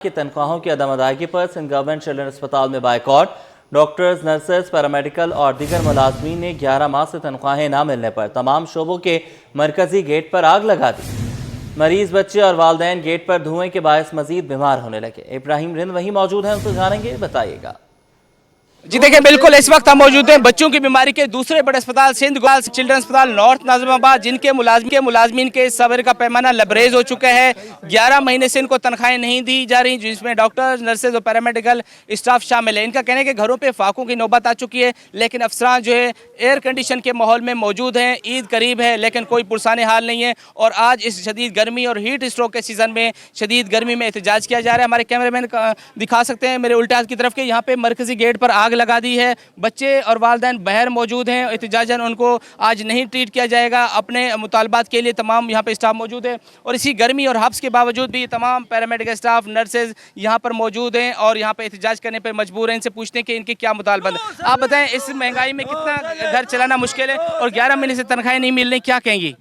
की तनख्वाहों की अदम अदायगी पर सिंध गवर्नमेंट चिल्ड्रन अस्पताल में बाइकॉट। डॉक्टर्स, नर्सेज, पैरामेडिकल और दीगर मुलाजमीन ने 11 माह से तनख्वाहें न मिलने पर तमाम शोबों के मरकजी गेट पर आग लगा दी। मरीज, बच्चे और वालदैन गेट पर धुएं के बायस मजीद बीमार होने लगे। इब्राहिम रिंद वहीं मौजूद हैं, उनसे जानेंगे, बताइएगा। जी देखिए, बिल्कुल इस वक्त हम मौजूद हैं बच्चों की बीमारी के दूसरे बड़े अस्पताल सिंध चिल्ड्रन अस्पताल नॉर्थ नाजिमाबाद, जिनके मुलाजमीन के सब्र का पैमाना लबरेज हो चुका है। 11 महीने से इनको तनख्वाहें नहीं दी जा रही, जिसमें डॉक्टर्स, नर्सेज और पैरामेडिकल स्टाफ शामिल है। इनका कहना है कि घरों पे फाकों की नौबत आ चुकी है, लेकिन अफसरान जो है एयर कंडीशन के माहौल में मौजूद हैं। ईद करीब है लेकिन कोई पुरसाने हाल नहीं है, और आज इस शदीद गर्मी और हीट स्ट्रोक के सीज़न में शदीद गर्मी में एहतजाज किया जा रहा है। हमारे कैमरामैन दिखा सकते हैं मेरे उल्टे हाथ की तरफ के, यहाँ पे मरकजी गेट पर आग लगा दी है। बच्चे और वालिदैन बाहर मौजूद हैं। एहतजाजन उनको आज नहीं ट्रीट किया जाएगा। अपने मुतालबात के लिए तमाम यहाँ पे स्टाफ मौजूद है, और इसी गर्मी और हब्स के बावजूद भी तमाम पैरामेडिकल स्टाफ, नर्सेज यहाँ पर मौजूद हैं और यहाँ पे एहतजाज करने पर मजबूर हैं। इनसे पूछते हैं कि इनके क्या मुतालबा है। आप बताएं, इस महंगाई में कितना घर चलाना मुश्किल है और 11 महीने से तनख्वाहें नहीं मिलने, क्या कहेंगी?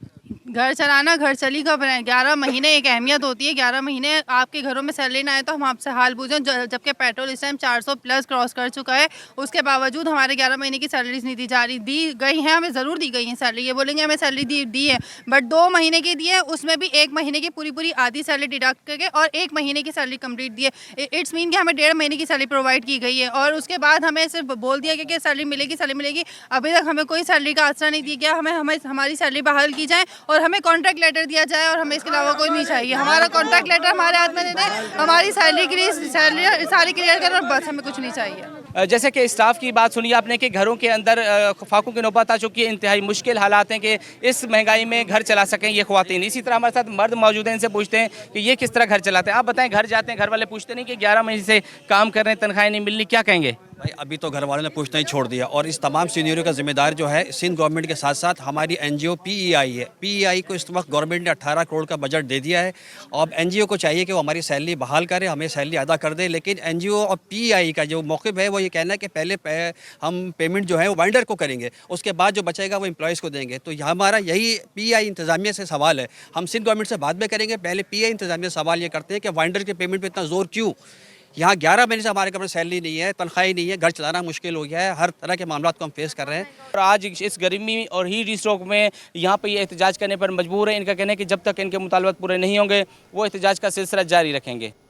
घर चलाना घर चली का बनाए। 11 महीने एक अहमियत होती है। 11 महीने आपके घरों में सैलरी ना आए तो हम आपसे हाल पूछें, जबकि पेट्रोल इस टाइम 400 प्लस क्रॉस कर चुका है। उसके बावजूद हमारे 11 महीने की सैलरीज नहीं दी जा रही। दी गई हैं, हमें ज़रूर दी गई हैं सैलरी, ये बोलेंगे हमें सैलरी दी है, बट 2 महीने की दी है, उसमें भी 1 महीने की पूरी आधी सैलरी डिडक्ट करके और 1 महीने की सैलरी कंप्लीट दी है। इट्स मीन कि हमें 1.5 महीने की सैलरी प्रोवाइड की गई है, और उसके बाद हमें सिर्फ बोल दिया गया कि सैलरी मिलेगी। अभी तक हमें कोई सैलरी का आसरा नहीं दिया गया। हमें हमारी सैलरी बहाल की जाए और हमें कॉन्ट्रैक्ट लेटर दिया जाए, और हमें इसके अलावा कोई नहीं चाहिए। हमारा कॉन्ट्रैक्ट लेटर हमारे हाथ में दे दें, हमारी सैलरी सारी क्लियर करें, और बस हमें कुछ नहीं चाहिए। जैसे कि स्टाफ की बात सुनी आपने कि घरों के अंदर फाकों की नौबत आ चुकी है। इंतहाई मुश्किल हालात हैं कि इस महंगाई में घर चला सकें ये ख्वातीन। इसी तरह हमारे साथ मर्द मौजूद हैं, इनसे पूछते हैं कि ये किस तरह घर चलाते हैं। आप बताएं, घर जाते हैं, घर वाले पूछते नहीं कि 11 महीने से काम कर रहे हैं, तनख्वाहें नहीं मिलनी, क्या कहेंगे? भाई अभी तो घर वालों ने पूछना ही छोड़ दिया, और इस तमाम सीनियरों का जिम्मेदार जो है सिंध गवर्नमेंट के साथ साथ हमारी एनजीओ पीईआई है। पीईआई को इस वक्त गवर्नमेंट ने 18 करोड़ का बजट दे दिया है। अब एनजीओ को चाहिए कि वो हमारी सैलरी बहाल करे, हमें सैलरी अदा कर दे। लेकिन एनजीओ और पीईआई का जो मौक़िफ़ है वो ये कहना है कि पहले हम पेमेंट जो है वो वाइंडर को करेंगे, उसके बाद जो बचेगा वो एम्प्लॉयज़ को देंगे। तो हमारा यही पीईआई इंतज़ामिया से सवाल है। हम सिंध गवर्नमेंट से बाद में करेंगे, पहले पीईआई इंतज़ामिया से सवाल ये करते हैं कि वाइंडर के पेमेंट पर इतना ज़ोर क्यों? यहाँ 11 महीने से हमारे कभी सैलरी नहीं है, तनख्वाही नहीं है, घर चलाना मुश्किल हो गया है। हर तरह के मामलों को हम फेस कर रहे हैं, और आज इस गर्मी और हीट स्ट्रोक में यहाँ पे ये एहतजाज करने पर मजबूर है। इनका कहना है कि जब तक इनके मुतालबात पूरे नहीं होंगे वो एहतजाज का सिलसिला जारी रखेंगे।